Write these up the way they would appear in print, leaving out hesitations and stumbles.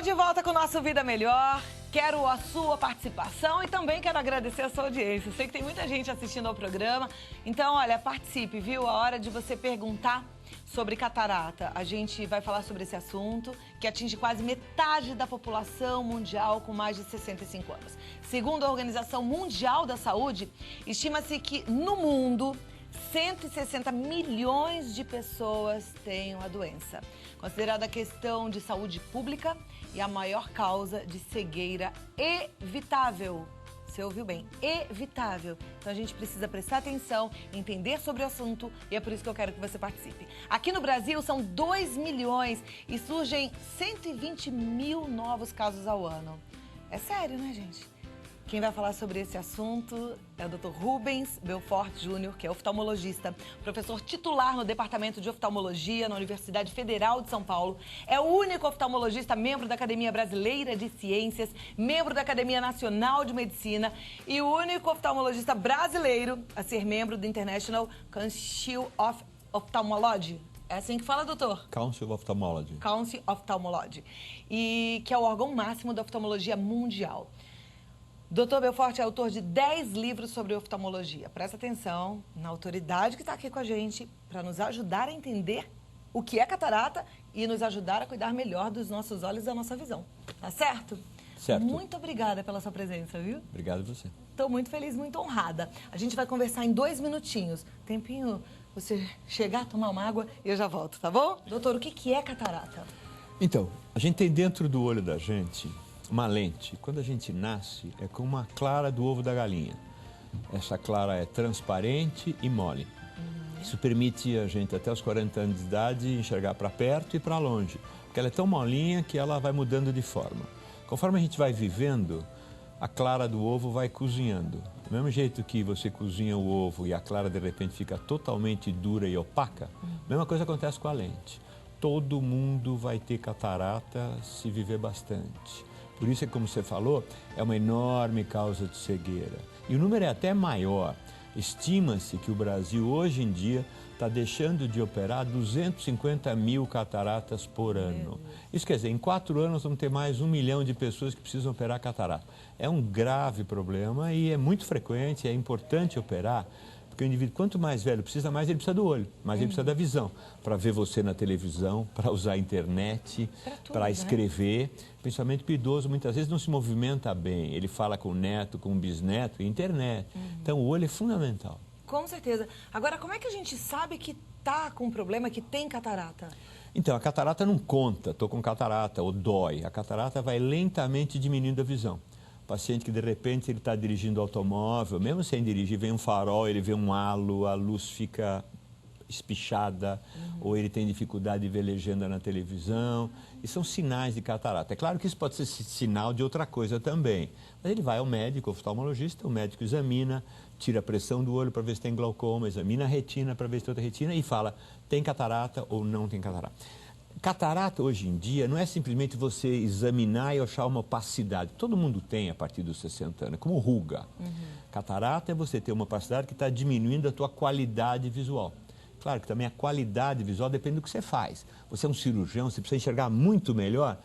Tô de volta com o nosso Vida Melhor. Quero a sua participação e também quero agradecer a sua audiência. Sei que tem muita gente assistindo ao programa. Então, olha, participe, viu? A hora de você perguntar sobre catarata. A gente vai falar sobre esse assunto que atinge quase metade da população mundial com mais de 65 anos. Segundo a Organização Mundial da Saúde, estima-se que no mundo 160 milhões de pessoas têm a doença. Considerada questão de saúde pública e a maior causa de cegueira evitável. Você ouviu bem? Evitável. Então a gente precisa prestar atenção, entender sobre o assunto e é por isso que eu quero que você participe. Aqui no Brasil são 2 milhões e surgem 120 mil novos casos ao ano. É sério, né, gente? Quem vai falar sobre esse assunto é o Dr. Rubens Belfort Júnior, que é oftalmologista, professor titular no Departamento de Oftalmologia na Universidade Federal de São Paulo. É o único oftalmologista membro da Academia Brasileira de Ciências, membro da Academia Nacional de Medicina e o único oftalmologista brasileiro a ser membro do International Council of Ophthalmology. É assim que fala, doutor? Council of Ophthalmology. Council of Ophthalmology. E que é o órgão máximo da oftalmologia mundial. Dr. Belfort é autor de 10 livros sobre oftalmologia. Presta atenção na autoridade que está aqui com a gente para nos ajudar a entender o que é catarata e nos ajudar a cuidar melhor dos nossos olhos e da nossa visão. Tá certo? Certo. Muito obrigada pela sua presença, viu? Obrigado a você. Estou muito feliz, muito honrada. A gente vai conversar em 2 minutinhos. Tempinho, você chegar, tomar uma água e eu já volto, tá bom? Doutor, o que é catarata? Então, a gente tem dentro do olho da gente uma lente. Quando a gente nasce, é como uma clara do ovo da galinha. Essa clara é transparente e mole. Isso permite a gente, até os 40 anos de idade, enxergar para perto e para longe. Porque ela é tão molinha que ela vai mudando de forma. Conforme a gente vai vivendo, a clara do ovo vai cozinhando. Do mesmo jeito que você cozinha o ovo e a clara, de repente, fica totalmente dura e opaca, a mesma coisa acontece com a lente. Todo mundo vai ter catarata se viver bastante. Por isso, como você falou, é uma enorme causa de cegueira. E o número é até maior. Estima-se que o Brasil, hoje em dia, está deixando de operar 250 mil cataratas por ano. Isso quer dizer, em 4 anos vamos ter mais 1 milhão de pessoas que precisam operar catarata. É um grave problema e é muito frequente, é importante operar, porque o indivíduo, quanto mais velho precisa, mais ele precisa do olho, mais ele precisa da visão, para ver você na televisão, para usar a internet, para escrever. Né? Principalmente o idoso, muitas vezes não se movimenta bem, ele fala com o neto, com o bisneto, internet. Então o olho é fundamental. Com certeza. Agora, como é que a gente sabe que está com problema, que tem catarata? Então, a catarata não conta, estou com catarata ou dói. A catarata vai lentamente diminuindo a visão. Paciente que de repente ele está dirigindo o automóvel, mesmo sem dirigir, vem um farol, ele vê um halo, a luz fica espichada, ou ele tem dificuldade de ver legenda na televisão, e são sinais de catarata. É claro que isso pode ser sinal de outra coisa também, mas ele vai ao médico, oftalmologista, o médico examina, tira a pressão do olho para ver se tem glaucoma, examina a retina para ver se tem outra retina e fala, tem catarata ou não tem catarata. Catarata, hoje em dia, não é simplesmente você examinar e achar uma opacidade. Todo mundo tem a partir dos 60 anos, como ruga. Catarata é você ter uma opacidade que está diminuindo a tua qualidade visual. Claro que também a qualidade visual depende do que você faz. Você é um cirurgião, você precisa enxergar muito melhor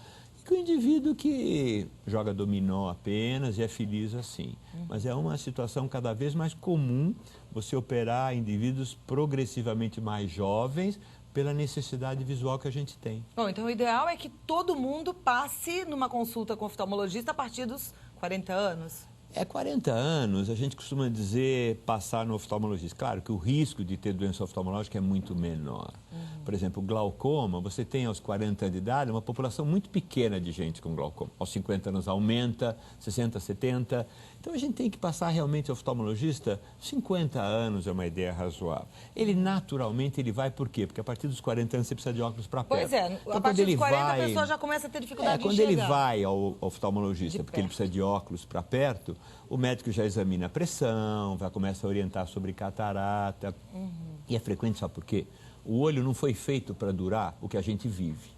que o indivíduo que joga dominó apenas e é feliz assim. Mas é uma situação cada vez mais comum você operar indivíduos progressivamente mais jovens, pela necessidade visual que a gente tem. Bom, então o ideal é que todo mundo passe numa consulta com o oftalmologista a partir dos 40 anos. É 40 anos, a gente costuma dizer passar no oftalmologista. Claro que o risco de ter doença oftalmológica é muito menor. Por exemplo, o glaucoma, você tem aos 40 anos de idade uma população muito pequena de gente com glaucoma. Aos 50 anos aumenta, 60, 70. Então a gente tem que passar realmente ao oftalmologista, 50 anos é uma ideia razoável. Ele naturalmente ele vai por quê? Porque a partir dos 40 anos você precisa de óculos para perto. Pois é, então, a partir dos 40 a pessoa já começa a ter dificuldade de enxergar. Quando ele vai ao oftalmologista, porque ele precisa de óculos para perto, o médico já examina a pressão, já começa a orientar sobre catarata. E é frequente, sabe por quê? O olho não foi feito para durar o que a gente vive.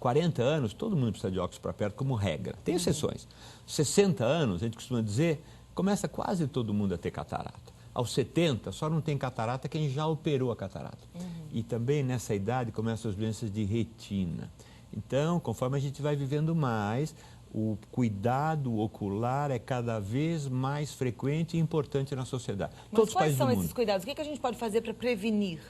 40 anos, todo mundo precisa de óculos para perto como regra. Tem exceções. 60 anos, a gente costuma dizer, começa quase todo mundo a ter catarata. Aos 70, só não tem catarata quem já operou a catarata. E também nessa idade começam as doenças de retina. Então, conforme a gente vai vivendo mais, o cuidado ocular é cada vez mais frequente e importante na sociedade. Mas Todos os quais países são do esses mundo. cuidados? O que a gente pode fazer para prevenir?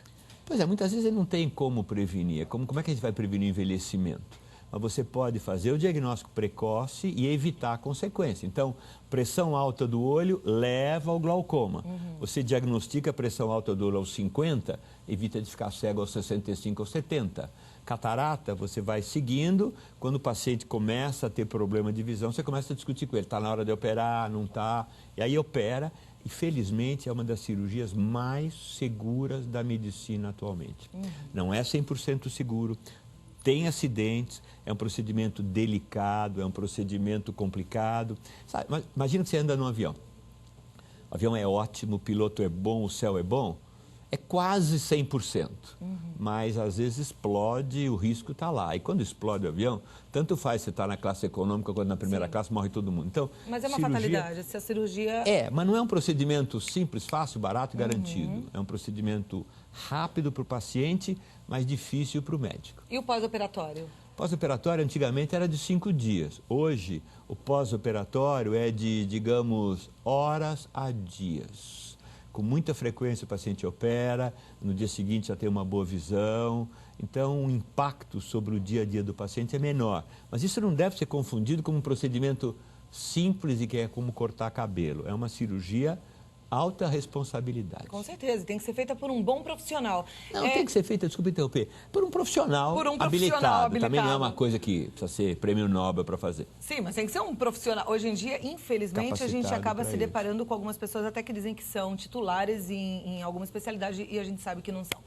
Pois é, muitas vezes não tem como prevenir. Como é que a gente vai prevenir o envelhecimento? Mas você pode fazer o diagnóstico precoce e evitar a consequência. Então, pressão alta do olho leva ao glaucoma. Você diagnostica a pressão alta do olho aos 50, evita de ficar cego aos 65 ou 70. Catarata, você vai seguindo, quando o paciente começa a ter problema de visão, você começa a discutir com ele, está na hora de operar, não está, e aí opera, e felizmente é uma das cirurgias mais seguras da medicina atualmente. Não é 100% seguro, tem acidentes, é um procedimento delicado, é um procedimento complicado. Sabe, imagina que você anda num avião, o avião é ótimo, o piloto é bom, o céu é bom, é quase 100%, mas às vezes explode, o risco está lá. E quando explode o avião, tanto faz se está na classe econômica quanto na primeira classe, morre todo mundo. Então, mas é uma fatalidade, se a cirurgia... É, mas não é um procedimento simples, fácil, barato e garantido. É um procedimento rápido para o paciente, mas difícil para o médico. E o pós-operatório? Pós-operatório antigamente era de 5 dias. Hoje, o pós-operatório é de, digamos, horas a dias. Com muita frequência o paciente opera, no dia seguinte já tem uma boa visão, então o impacto sobre o dia a dia do paciente é menor. Mas isso não deve ser confundido com um procedimento simples e que é como cortar cabelo. É uma cirurgia alta responsabilidade. Com certeza, tem que ser feita por um bom profissional. Não, tem que ser feita, desculpa interromper, por um profissional, habilitado. Também não é uma coisa que precisa ser prêmio Nobel para fazer. Sim, mas tem que ser um profissional. Hoje em dia, infelizmente, a gente acaba se deparando com algumas pessoas até que dizem que são titulares em alguma especialidade e a gente sabe que não são.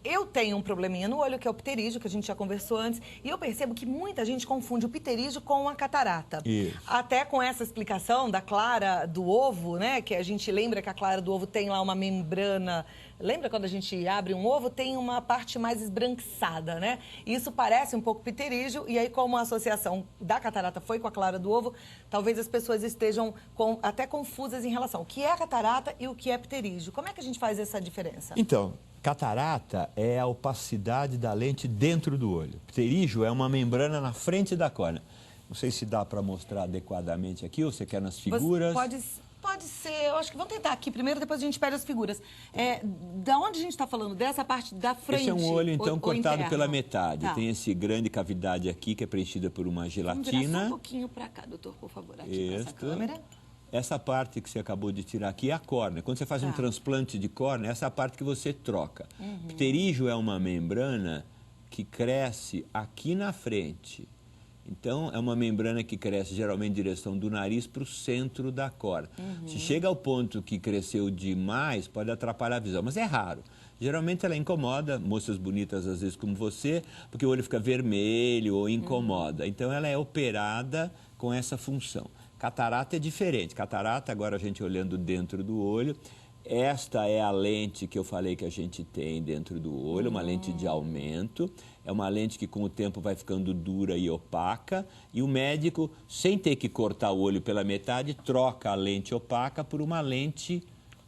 Eu tenho um probleminha no olho, que é o pterígio, que a gente já conversou antes, e eu percebo que muita gente confunde o pterígio com a catarata. Isso. Até com essa explicação da clara do ovo, né? Que a gente lembra que a clara do ovo tem lá uma membrana. Lembra quando a gente abre um ovo, tem uma parte mais esbranquiçada, né? Isso parece um pouco pterígio, e aí como a associação da catarata foi com a clara do ovo, talvez as pessoas estejam até confusas em relação ao que é a catarata e o que é pterígio. Como é que a gente faz essa diferença? Então, catarata é a opacidade da lente dentro do olho. Pterígio é uma membrana na frente da córnea. Não sei se dá para mostrar adequadamente aqui ou você quer nas figuras. Pode ser, eu acho que vamos tentar aqui primeiro, depois a gente pede as figuras. Da onde a gente está falando? Dessa parte da frente? Esse é um olho, então, cortado interno? pela metade. Tá. Tem essa grande cavidade aqui, que é preenchida por uma gelatina. Vamos virar só um pouquinho para cá, doutor, por favor, aqui para essa câmera. Essa parte que você acabou de tirar aqui é a córnea. Quando você faz um transplante de córnea, essa é a parte que você troca. Pterígio é uma membrana que cresce aqui na frente. Então, é uma membrana que cresce geralmente em direção do nariz para o centro da córnea. Se chega ao ponto que cresceu demais, pode atrapalhar a visão, mas é raro. Geralmente ela incomoda moças bonitas, às vezes como você, porque o olho fica vermelho ou incomoda. Então, ela é operada com essa função. Catarata é diferente. Catarata, agora a gente olhando dentro do olho, esta é a lente que eu falei que a gente tem dentro do olho, uma lente de aumento. É uma lente que com o tempo vai ficando dura e opaca. E o médico, sem ter que cortar o olho pela metade, troca a lente opaca por uma lente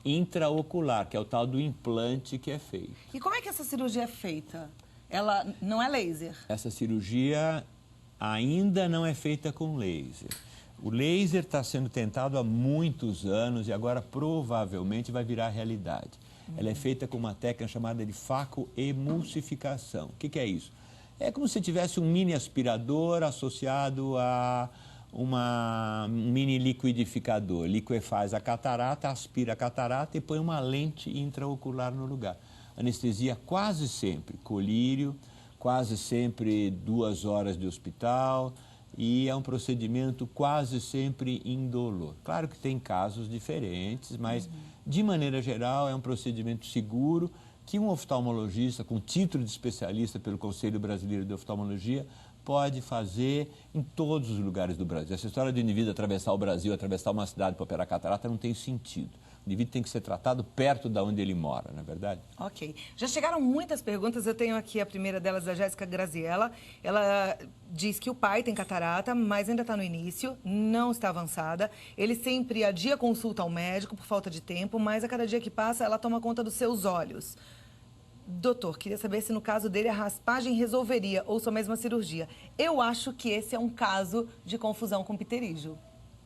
intraocular, que é o tal do implante que é feito. E como é que essa cirurgia é feita? Ela não é laser? Essa cirurgia ainda não é feita com laser. O laser está sendo tentado há muitos anos e agora provavelmente vai virar realidade. Ela é feita com uma técnica chamada de facoemulsificação. O que é isso? É como se tivesse um mini aspirador associado a um mini liquidificador. Liquefaz a catarata, aspira a catarata e põe uma lente intraocular no lugar. Anestesia quase sempre, colírio, quase sempre 2 horas de hospital. E é um procedimento quase sempre indolor. Claro que tem casos diferentes, mas, de maneira geral, é um procedimento seguro que um oftalmologista com título de especialista pelo Conselho Brasileiro de Oftalmologia pode fazer em todos os lugares do Brasil. Essa história do indivíduo atravessar o Brasil, atravessar uma cidade para operar catarata não tem sentido. O indivíduo tem que ser tratado perto de onde ele mora, não é verdade? Ok. Já chegaram muitas perguntas. Eu tenho aqui a primeira delas, da Jéssica Graziella. Ela diz que o pai tem catarata, mas ainda está no início, não está avançada. Ele sempre adia consulta ao médico por falta de tempo, mas a cada dia que passa ela toma conta dos seus olhos. Doutor, queria saber se no caso dele a raspagem resolveria ou só mesmo a cirurgia. Eu acho que esse é um caso de confusão com pterígio.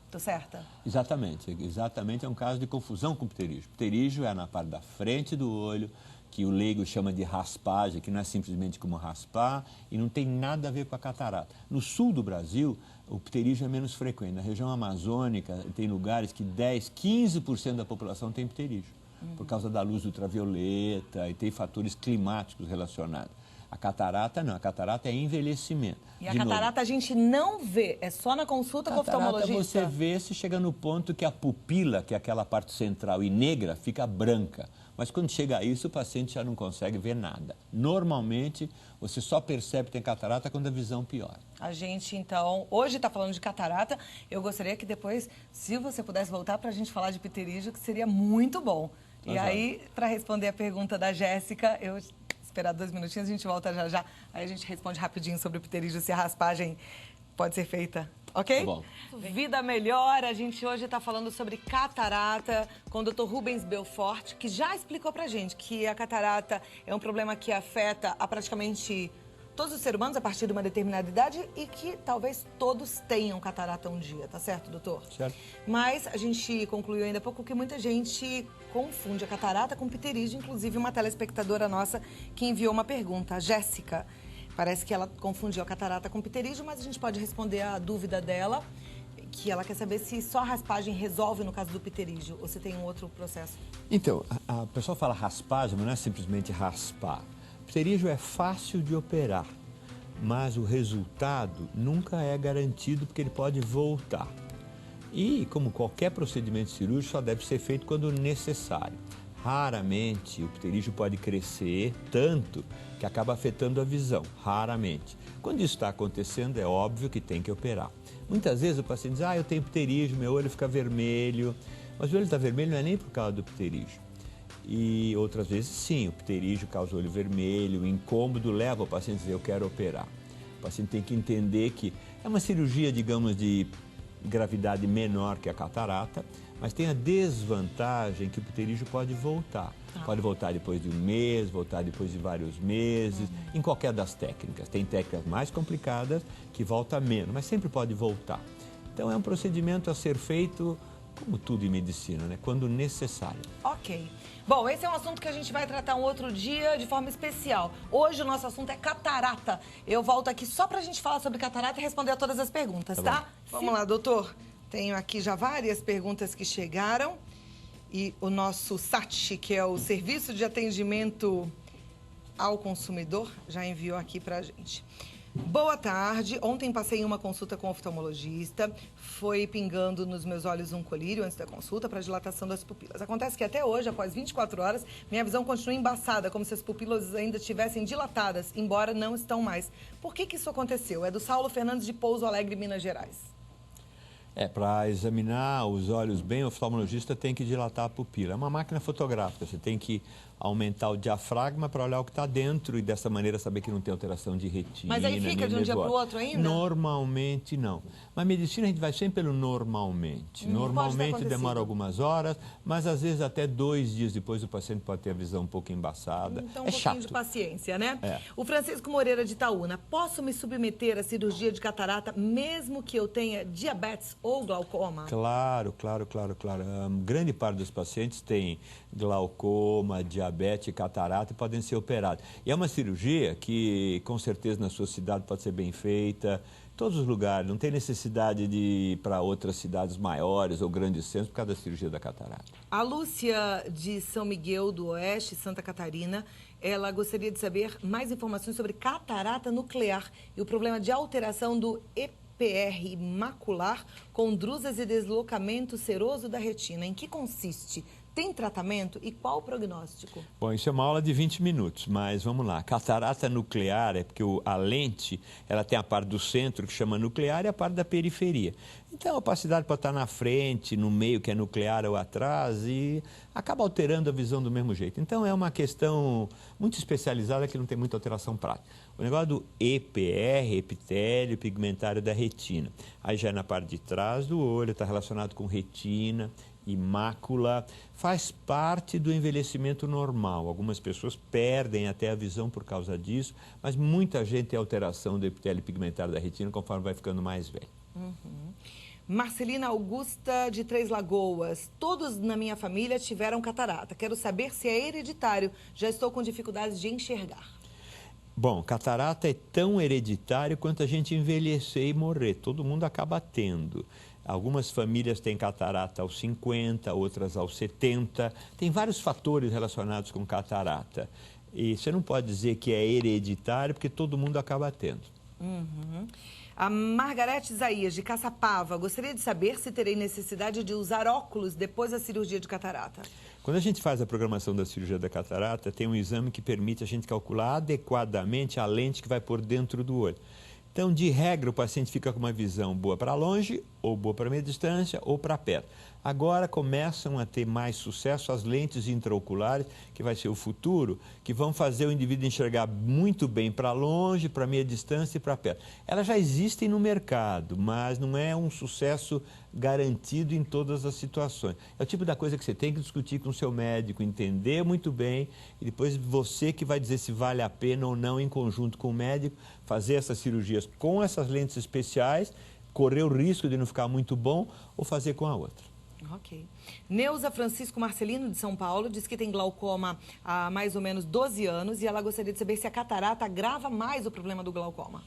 Tô certa? Exatamente, exatamente é um caso de confusão com pterígio. Pterígio é na parte da frente do olho, que o leigo chama de raspagem, que não é simplesmente como raspar e não tem nada a ver com a catarata. No sul do Brasil, o pterígio é menos frequente. Na região amazônica, tem lugares que 10, 15% da população tem pterígio, por causa da luz ultravioleta e tem fatores climáticos relacionados. A catarata não, a catarata é envelhecimento. E a catarata a gente não vê, é só na consulta com o oftalmologista? Você vê se chega no ponto que a pupila, que é aquela parte central e negra, fica branca. Mas quando chega a isso, o paciente já não consegue ver nada. Normalmente, você só percebe que tem catarata quando a visão piora. A gente, então, hoje está falando de catarata. Eu gostaria que depois, se você pudesse voltar para a gente falar de pterígio, que seria muito bom. E aí, para responder a pergunta da Jéssica, eu esperar 2 minutinhos, a gente volta já já. Aí a gente responde rapidinho sobre o pterígio, se a raspagem pode ser feita. Ok? Tá bom. Vida Melhor, a gente hoje está falando sobre catarata com o Dr. Rubens Belfort, que já explicou pra gente que a catarata é um problema que afeta a praticamente todos os seres humanos a partir de uma determinada idade e que talvez todos tenham catarata um dia, tá certo, doutor? Certo. Mas a gente concluiu ainda há pouco que muita gente confunde a catarata com pterígio, inclusive uma telespectadora nossa que enviou uma pergunta, a Jéssica. Parece que ela confundiu a catarata com pterígio, mas a gente pode responder a dúvida dela, que ela quer saber se só a raspagem resolve no caso do pterígio ou se tem um outro processo. Então, a pessoa fala raspagem, mas não é simplesmente raspar. Pterígio é fácil de operar, mas o resultado nunca é garantido porque ele pode voltar. E, como qualquer procedimento cirúrgico, só deve ser feito quando necessário. Raramente o pterígio pode crescer tanto que acaba afetando a visão, raramente. Quando isso está acontecendo, é óbvio que tem que operar. Muitas vezes o paciente diz, eu tenho pterígio, meu olho fica vermelho, mas o olho está vermelho não é nem por causa do pterígio. E outras vezes, sim, o pterígio causa o olho vermelho, o incômodo leva o paciente a dizer, eu quero operar. O paciente tem que entender que é uma cirurgia, digamos, de gravidade menor que a catarata, mas tem a desvantagem que o pterígio pode voltar. Pode voltar depois de um mês, voltar depois de vários meses, em qualquer das técnicas. Tem técnicas mais complicadas que volta menos, mas sempre pode voltar. Então é um procedimento a ser feito, como tudo em medicina, né? Quando necessário. Ok. Bom, esse é um assunto que a gente vai tratar um outro dia de forma especial. Hoje o nosso assunto é catarata. Eu volto aqui só pra gente falar sobre catarata e responder a todas as perguntas, tá? Vamos lá, doutor. Tenho aqui já várias perguntas que chegaram. E o nosso SAT, que é o Serviço de Atendimento ao Consumidor, já enviou aqui pra gente. Boa tarde. Ontem passei em uma consulta com o oftalmologista. Foi pingando nos meus olhos um colírio antes da consulta para dilatação das pupilas. Acontece que até hoje, após 24 horas, minha visão continua embaçada, como se as pupilas ainda estivessem dilatadas, embora não estão mais. Por que isso aconteceu? É do Saulo Fernandes de Pouso Alegre, Minas Gerais. Para examinar os olhos bem, o oftalmologista tem que dilatar a pupila. É uma máquina fotográfica, você tem que aumentar o diafragma para olhar o que está dentro e dessa maneira saber que não tem alteração de retina. Mas aí fica de um dia para o outro ainda? Normalmente não. Na medicina a gente vai sempre pelo normalmente. Normalmente demora algumas horas, mas às vezes até 2 dias depois o paciente pode ter a visão um pouco embaçada. Então é chato. De paciência, né? É. O Francisco Moreira de Itaúna, posso me submeter à cirurgia de catarata mesmo que eu tenha diabetes ou glaucoma? Claro. Grande parte dos pacientes tem glaucoma, diabetes, catarata e podem ser operados. E é uma cirurgia que, com certeza, na sua cidade pode ser bem feita, em todos os lugares. Não tem necessidade de ir para outras cidades maiores ou grandes centros por causa da cirurgia da catarata. A Lúcia de São Miguel do Oeste, Santa Catarina, ela gostaria de saber mais informações sobre catarata nuclear e o problema de alteração do EPR macular com drusas e deslocamento seroso da retina. Em que consiste? Tem tratamento e qual o prognóstico? Bom, isso é uma aula de 20 minutos, mas vamos lá. Catarata nuclear é porque a lente ela tem a parte do centro que chama nuclear e a parte da periferia. Então a opacidade pode estar na frente, no meio que é nuclear ou atrás e acaba alterando a visão do mesmo jeito. Então é uma questão muito especializada que não tem muita alteração prática. O negócio do EPR, epitélio pigmentário da retina. Aí já é na parte de trás do olho, está relacionado com retina e mácula, faz parte do envelhecimento normal. Algumas pessoas perdem até a visão por causa disso, mas muita gente tem alteração do epitélio pigmentar da retina conforme vai ficando mais velho. Marcelina Augusta de Três Lagoas. Todos na minha família tiveram catarata. Quero saber se é hereditário. Já estou com dificuldades de enxergar. Bom, catarata é tão hereditário quanto a gente envelhecer e morrer. Todo mundo acaba tendo. Algumas famílias têm catarata aos 50, outras aos 70. Tem vários fatores relacionados com catarata. E você não pode dizer que é hereditário, porque todo mundo acaba tendo. A Margarete Isaías, de Caçapava, gostaria de saber se terei necessidade de usar óculos depois da cirurgia de catarata. Quando a gente faz a programação da cirurgia da catarata, tem um exame que permite a gente calcular adequadamente a lente que vai por dentro do olho. Então, de regra, o paciente fica com uma visão boa para longe, ou boa para meia distância, ou para perto. Agora começam a ter mais sucesso as lentes intraoculares, que vai ser o futuro, que vão fazer o indivíduo enxergar muito bem para longe, para meia distância e para perto. Elas já existem no mercado, mas não é um sucesso garantido em todas as situações. É o tipo da coisa que você tem que discutir com o seu médico, entender muito bem, e depois você que vai dizer se vale a pena ou não, em conjunto com o médico, fazer essas cirurgias com essas lentes especiais, correr o risco de não ficar muito bom, ou fazer com a outra. Ok. Neuza Francisco Marcelino, de São Paulo, diz que tem glaucoma há mais ou menos 12 anos e ela gostaria de saber se a catarata agrava mais o problema do glaucoma.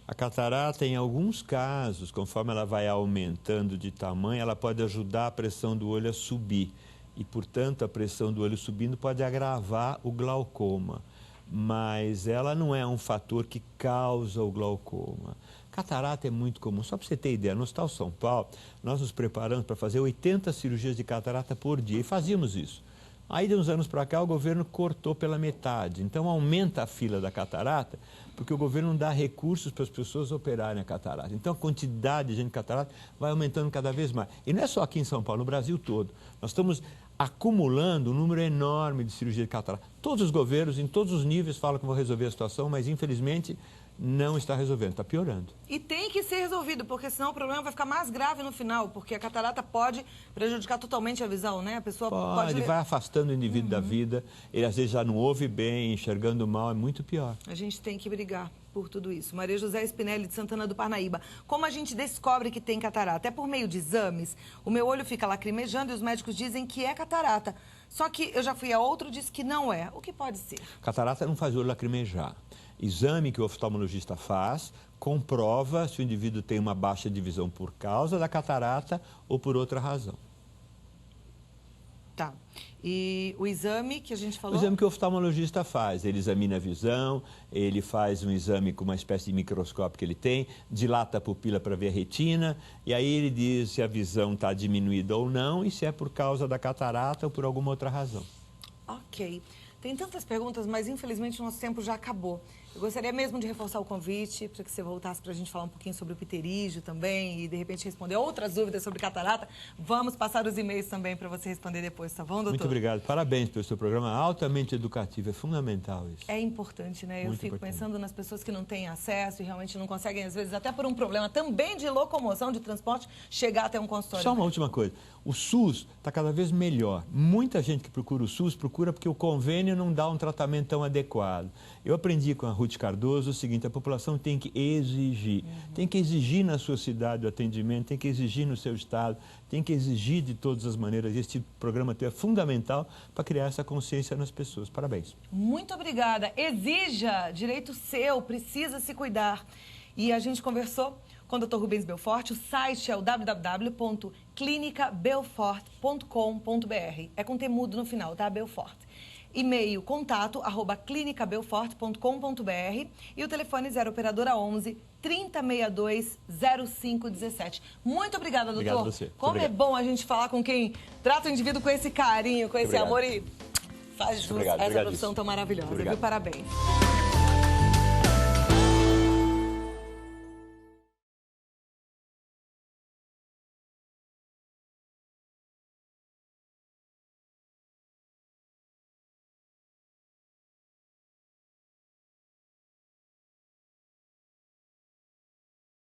A catarata, em alguns casos, conforme ela vai aumentando de tamanho, ela pode ajudar a pressão do olho a subir. E, portanto, a pressão do olho subindo pode agravar o glaucoma. Mas ela não é um fator que causa o glaucoma. Catarata é muito comum. Só para você ter ideia, no Hospital São Paulo, nós nos preparamos para fazer 80 cirurgias de catarata por dia e fazíamos isso. Aí, de uns anos para cá, o governo cortou pela metade. Então, aumenta a fila da catarata, porque o governo não dá recursos para as pessoas operarem a catarata. Então, a quantidade de gente com catarata vai aumentando cada vez mais. E não é só aqui em São Paulo, no Brasil todo. Nós estamos acumulando um número enorme de cirurgia de catarata. Todos os governos, em todos os níveis, falam que vão resolver a situação, mas, infelizmente, não está resolvendo, está piorando. E tem que ser resolvido, porque senão o problema vai ficar mais grave no final, porque a catarata pode prejudicar totalmente a visão, né? A pessoa pode... vai afastando o indivíduo da vida, ele às vezes já não ouve bem, enxergando mal, é muito pior. A gente tem que brigar por tudo isso. Maria José Spinelli, de Santana do Parnaíba. Como a gente descobre que tem catarata? É por meio de exames? O meu olho fica lacrimejando e os médicos dizem que é catarata. Só que eu já fui a outro e disse que não é. O que pode ser? Catarata não faz o olho lacrimejar. Exame que o oftalmologista faz, comprova se o indivíduo tem uma baixa de visão por causa da catarata ou por outra razão. Tá. E o exame que a gente falou? O exame que o oftalmologista faz, ele examina a visão, ele faz um exame com uma espécie de microscópio que ele tem, dilata a pupila para ver a retina, e aí ele diz se a visão está diminuída ou não e se é por causa da catarata ou por alguma outra razão. Ok. Tem tantas perguntas, mas infelizmente o nosso tempo já acabou. Eu gostaria mesmo de reforçar o convite para que você voltasse para a gente falar um pouquinho sobre o pterígio também e, de repente, responder outras dúvidas sobre catarata. Vamos passar os e-mails também para você responder depois, tá bom, doutor? Muito obrigado. Parabéns pelo seu programa altamente educativo. É fundamental isso. É importante, né? Muito Eu fico importante. pensando nas pessoas que não têm acesso e realmente não conseguem, às vezes, até por um problema também de locomoção, de transporte, chegar até um consultório. Só uma última coisa. O SUS está cada vez melhor. Muita gente que procura o SUS procura porque o convênio não dá um tratamento tão adequado. Eu aprendi com a Ruth Cardoso o seguinte: a população tem que exigir. Tem que exigir na sua cidade o atendimento, tem que exigir no seu estado, tem que exigir de todas as maneiras. Este programa é fundamental para criar essa consciência nas pessoas. Parabéns. Muito obrigada. Exija, direito seu, precisa se cuidar. E a gente conversou com o Dr. Rubens Belforte. O site é o www.clinicabelforte.com.br. É com temudo no final, tá? Belforte. E-mail contato@clinicabelforte.com.br e o telefone 0 operadora 11 3062 0517. Muito obrigada, doutor. Obrigado a você. Como Obrigado. é bom a gente falar com quem trata o indivíduo com esse carinho, com esse amor e faz jus a essa profissão tão maravilhosa. Viu? Parabéns.